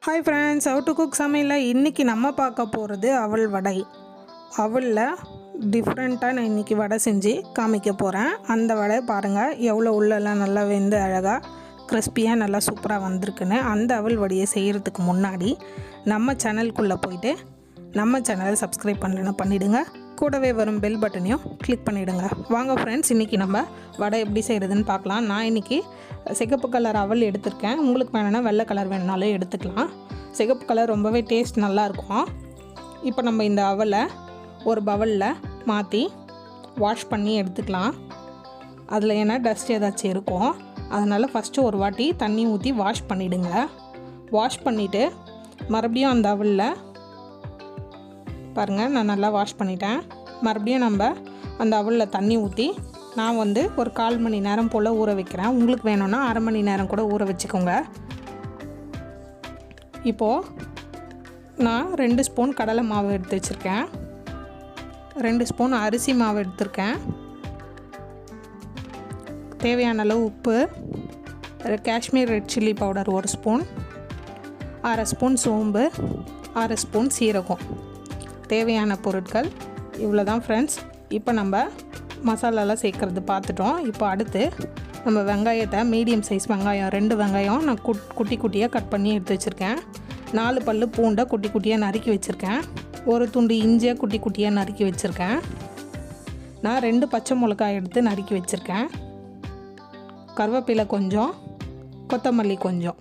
Hi friends, how to cook சமையலில் இன்றைக்கி நம்ம பார்க்க போகிறது அவல் வடை. அவலில் டிஃப்ரெண்ட்டாக நான் இன்றைக்கி வடை செஞ்சு காமிக்க போகிறேன். அந்த வடை பாருங்கள் எவ்வளோ உள்ளெல்லாம் நல்லா வெந்து அழகாக கிறிஸ்பியாக நல்லா சூப்பராக வந்திருக்குன்னு. அந்த அவல் வடையை செய்கிறதுக்கு முன்னாடி நம்ம சேனலுக்குள்ளே போயிட்டு நம்ம சேனலை சப்ஸ்கிரைப் பண்ணலன்னா பண்ணிவிடுங்க. கூடவே வரும் பெல் பட்டனையும் கிளிக் பண்ணிவிடுங்க. வாங்க ஃப்ரெண்ட்ஸ், இன்றைக்கி நம்ம வடை எப்படி செய்கிறதுன்னு பார்க்கலாம். நான் இன்றைக்கி சிகப்பு கலர் அவல் எடுத்திருக்கேன். உங்களுக்கு வேணும்னா வெள்ளை கலர் வேணுனாலும் எடுத்துக்கலாம். சிகப்பு கலர் ரொம்பவே டேஸ்ட் நல்லாயிருக்கும். இப்போ நம்ம இந்த அவலை ஒரு பவுலில் மாற்றி வாஷ் பண்ணி எடுத்துக்கலாம். அதில் ஏன்னா டஸ்ட் ஏதாச்சும் இருக்கும், அதனால் ஃபஸ்ட்டு ஒரு வாட்டி தண்ணி ஊற்றி வாஷ் பண்ணிவிடுங்க. வாஷ் பண்ணிவிட்டு மறுபடியும் அந்த அவலில் பாருங்கள் நான் நல்லா வாஷ் பண்ணிட்டேன். மறுபடியும் நம்ம அந்த அவலில் தண்ணி ஊற்றி நான் ஒரு 1/4 மணி நேரம் போல் ஊற வைக்கிறேன். உங்களுக்கு வேணும்னா அரை மணி நேரம் கூட ஊற வச்சுக்கோங்க. இப்போது நான் 2 ஸ்பூன் கடலை மாவு எடுத்து வச்சுருக்கேன், 2 ஸ்பூன் அரிசி மாவு எடுத்திருக்கேன், தேவையான அளவு உப்பு, Kashmir red chilli powder 1 spoon, 1/2 spoon சோம்பு, 1/2 ஸ்பூன் சீரகம். தேவையான பொருட்கள் இவ்வளோ தான் ஃப்ரெண்ட்ஸ். இப்போ நம்ம மசாலாலாம் சேர்க்குறது பார்த்துட்டோம். இப்போ அடுத்து நம்ம வெங்காயத்தை மீடியம் சைஸ் வெங்காயம் 2 வெங்காயம் நான் குட்டி குட்டியாக கட் பண்ணி எடுத்து வச்சுருக்கேன். 4 பல் பூண்டை குட்டி குட்டியாக நறுக்கி வச்சுருக்கேன். 1 துண்டு இஞ்சியை குட்டி குட்டியாக நறுக்கி வச்சுருக்கேன். நான் 2 பச்சை மிளகாய் எடுத்து நறுக்கி வச்சுருக்கேன். கருவேப்பிலை கொஞ்சம், கொத்தமல்லி கொஞ்சம்.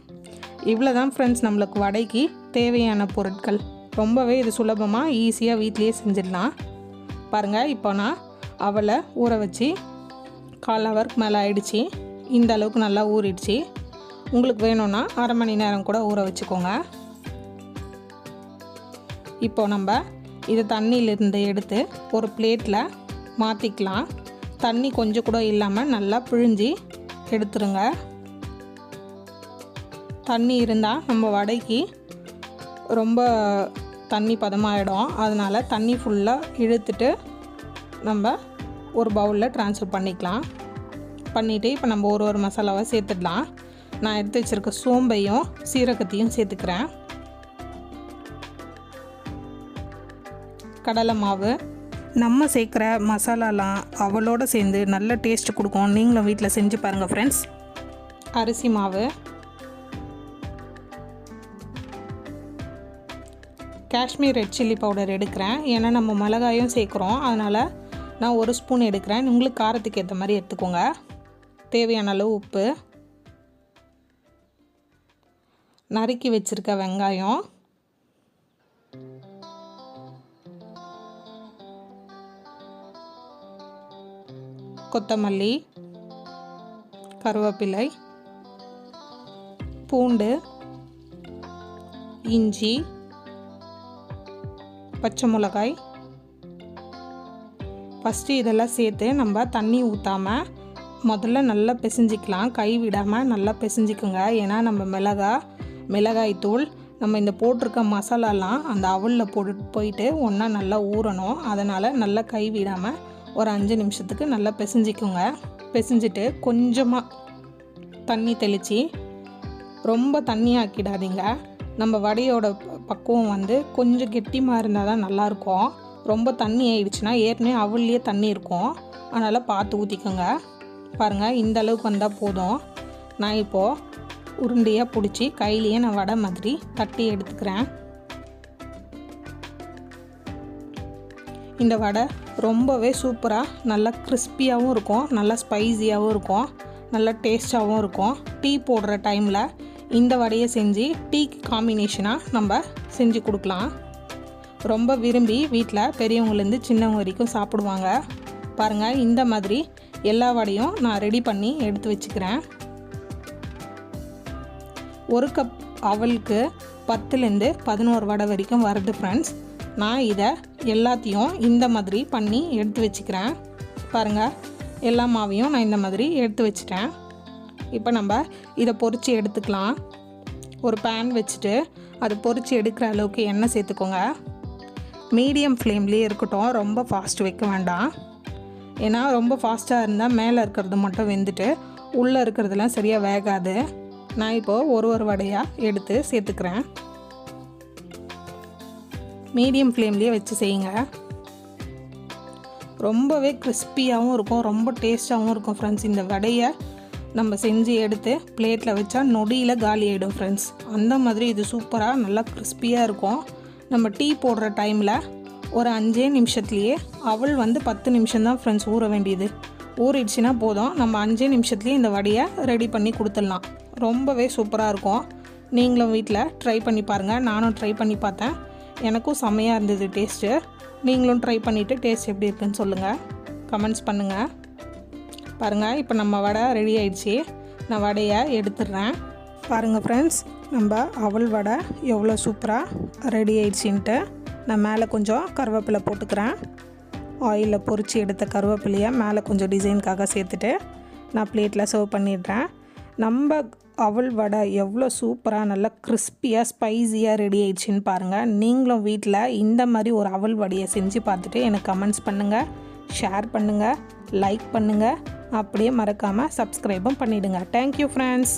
இவ்வளோ தான் ஃப்ரெண்ட்ஸ் நம்மளுக்கு வடைக்கு தேவையான பொருட்கள். ரொம்பவே இது சுலபமாக ஈஸியாக வீட்லேயே செஞ்சிடலாம். பாருங்கள், இப்போ நான் அவலை ஊற வச்சு 1/4 ஹவருக்கு மேலே ஆயிடுச்சு. இந்த அளவுக்கு நல்லா ஊறிடுச்சு. உங்களுக்கு வேணும்னா அரை மணி நேரம் கூட ஊற வச்சுக்கோங்க. இப்போ நம்ம இது தண்ணியிலிருந்து எடுத்து ஒரு பிளேட்டில் மாற்றிக்கலாம். தண்ணி கொஞ்சம் கூட இல்லாமல் நல்லா பிழிஞ்சி எடுத்துருங்க. தண்ணி இருந்தால் நம்ம வடைக்கு ரொம்ப தண்ணி பதமாகிடும். அதனால் தண்ணி ஃபுல்லாக இழுத்துட்டு நம்ம ஒரு பவுலில் ட்ரான்ஸ்ஃபர் பண்ணிக்கலாம். பண்ணிவிட்டு இப்போ நம்ம ஒரு மசாலாவை சேர்த்துடலாம். நான் எடுத்து வச்சுருக்க சோம்பையும் சீரகத்தையும் சேர்த்துக்கிறேன். கடலை மாவு நம்ம சேர்க்குற மசாலாலாம் அவளோடு சேர்ந்து நல்ல டேஸ்ட் கொடுக்கும். நீங்களும் வீட்டில் செஞ்சு பாருங்கள் ஃப்ரெண்ட்ஸ். அரிசி மாவு, காஷ்மீர் ரெட் சில்லி பவுடர் எடுக்கிறேன். ஏன்னா நம்ம மிளகாயும் சேர்க்குறோம், அதனால் நான் 1 ஸ்பூன் எடுக்கிறேன். உங்களுக்கு காரத்துக்கு ஏற்ற மாதிரி எடுத்துக்கோங்க. தேவையான அளவு உப்பு, நறுக்கி வச்சுருக்க வெங்காயம், கொத்தமல்லி, கருவேப்பிலை, பூண்டு, இஞ்சி, பச்சை மிளகாய். ஃபஸ்ட்டு இதெல்லாம் சேர்த்து நம்ம தண்ணி ஊற்றாமல் முதல்ல நல்லா பிசைஞ்சிக்கலாம். கை விடாமல் நல்லா பிசைஞ்சிக்குங்க. ஏன்னா நம்ம மிளகாய் தூள் நம்ம இந்த போட்டிருக்க மசாலாலாம் அந்த அவலில் போயிட்டு ஒன்றா நல்லா ஊறணும். அதனால் நல்லா கை விடாமல் ஒரு 5 நிமிஷத்துக்கு நல்லா பிசைஞ்சிக்குங்க. பிசைஞ்சிட்டு கொஞ்சமாக தண்ணி தெளித்து, ரொம்ப தண்ணி ஆக்கிடாதீங்க. நம்ம வடையோட பக்குவம் கொஞ்சம் கெட்டிமாக இருந்தால் தான் நல்லாயிருக்கும். ரொம்ப தண்ணி ஆயிடுச்சுன்னா ஏற்கனவே அவல்லையே தண்ணி இருக்கும், அதனால் பார்த்து ஊற்றிக்கோங்க. பாருங்கள், இந்த அளவுக்கு வந்தால் போதும். நான் இப்போது உருண்டையாக பிடிச்சி கையிலேயே நான் வடை மாதிரி தட்டி எடுத்துக்கிறேன். இந்த வடை ரொம்பவே சூப்பராக நல்லா கிறிஸ்பியாகவும் இருக்கும், நல்லா ஸ்பைஸியாகவும் இருக்கும், நல்லா டேஸ்ட்டாகவும் இருக்கும். டீ போடுற டைமில் இந்த வடையை செஞ்சு டீக்கு காம்பினேஷனாக நம்ம செஞ்சு கொடுக்கலாம். ரொம்ப விரும்பி வீட்டில் பெரியவங்கலேருந்து சின்னவங்க வரைக்கும் சாப்பிடுவாங்க. பாருங்கள், இந்த மாதிரி எல்லா வடையும் நான் ரெடி பண்ணி எடுத்து வச்சுக்கிறேன். 1 கப் அவலுக்கு 10லேருந்து 11 வடை வரைக்கும் வருது ஃப்ரெண்ட்ஸ். நான் இதை எல்லாத்தையும் இந்த மாதிரி பண்ணி எடுத்து வச்சுக்கிறேன். பாருங்கள், எல்லா மாவையும் நான் இந்த மாதிரி எடுத்து வச்சிட்டேன். இப்போ நம்ம இதை பொரித்து எடுத்துக்கலாம். ஒரு பேன் வச்சுட்டு அது பொரித்து எடுக்கிற அளவுக்கு எண்ணெய் சேர்த்துக்கோங்க. மீடியம் ஃப்ளேம்லேயே இருக்கட்டும், ரொம்ப ஃபாஸ்ட் வைக்க வேண்டாம். ஏன்னா ரொம்ப ஃபாஸ்ட்டாக இருந்தால் மேலே இருக்கிறது மட்டும் வெந்துட்டு உள்ளே இருக்கிறதுலாம் சரியாக வேகாது. நான் இப்போது ஒரு வடையாக எடுத்து சேர்த்துக்கிறேன். மீடியம் ஃப்ளேம்லேயே வச்சு செய்யுங்க. ரொம்பவே கிறிஸ்பியாகவும் இருக்கும், ரொம்ப டேஸ்ட்டாகவும் இருக்கும் ஃப்ரெண்ட்ஸ். இந்த வடையை நம்ம செஞ்சு எடுத்து பிளேட்டில் வச்சா நொடியில் காலி ஆகிடும் ஃப்ரெண்ட்ஸ். அந்த மாதிரி இது சூப்பராக நல்லா கிறிஸ்பியாக இருக்கும். நம்ம டீ போடுற டைமில் ஒரு 5 நிமிஷத்துலேயே அவல் 10 நிமிஷம் தான் ஃப்ரெண்ட்ஸ் ஊற வேண்டியது. ஊறிடுச்சுன்னா போதும், நம்ம 5 நிமிஷத்துலேயே இந்த வடையை ரெடி பண்ணி கொடுத்துடலாம். ரொம்பவே சூப்பராக இருக்கும். நீங்களும் வீட்டில் ட்ரை பண்ணி பாருங்கள். நானும் ட்ரை பண்ணி பார்த்தேன், எனக்கும் செம்மையாக இருந்தது டேஸ்ட்டு. நீங்களும் ட்ரை பண்ணிவிட்டு டேஸ்ட் எப்படி இருக்குன்னு சொல்லுங்கள், கமெண்ட்ஸ் பண்ணுங்கள். பாருங்கள், இப்போ நம்ம வடை ரெடி ஆயிடுச்சு. நான் வடையை எடுத்துடுறேன். பாருங்கள் ஃப்ரெண்ட்ஸ், நம்ம அவல் வடை எவ்வளோ சூப்பராக ரெடி ஆயிடுச்சின்ட்டு. நான் மேலே கொஞ்சம் கருவேப்பிலை போட்டுக்கிறேன். ஆயிலில் பொரித்து எடுத்த கருவேப்பிலையை மேலே கொஞ்சம் டிசைனுக்காக சேர்த்துட்டு நான் பிளேட்டில் சர்வ் பண்ணிடுறேன். நம்ம அவல் வடை எவ்வளோ சூப்பராக நல்லா கிறிஸ்பியாக ஸ்பைஸியாக ரெடி ஆயிடுச்சின்னு பாருங்கள். நீங்களும் வீட்டில் இந்த மாதிரி ஒரு அவல் வடையை செஞ்சு பார்த்துட்டு எனக்கு கமெண்ட்ஸ் பண்ணுங்கள், ஷேர் பண்ணுங்கள், லைக் பண்ணுங்கள், அப்படியே மறக்காமல் சப்ஸ்கிரைபும் பண்ணிவிடுங்க. Thank you friends.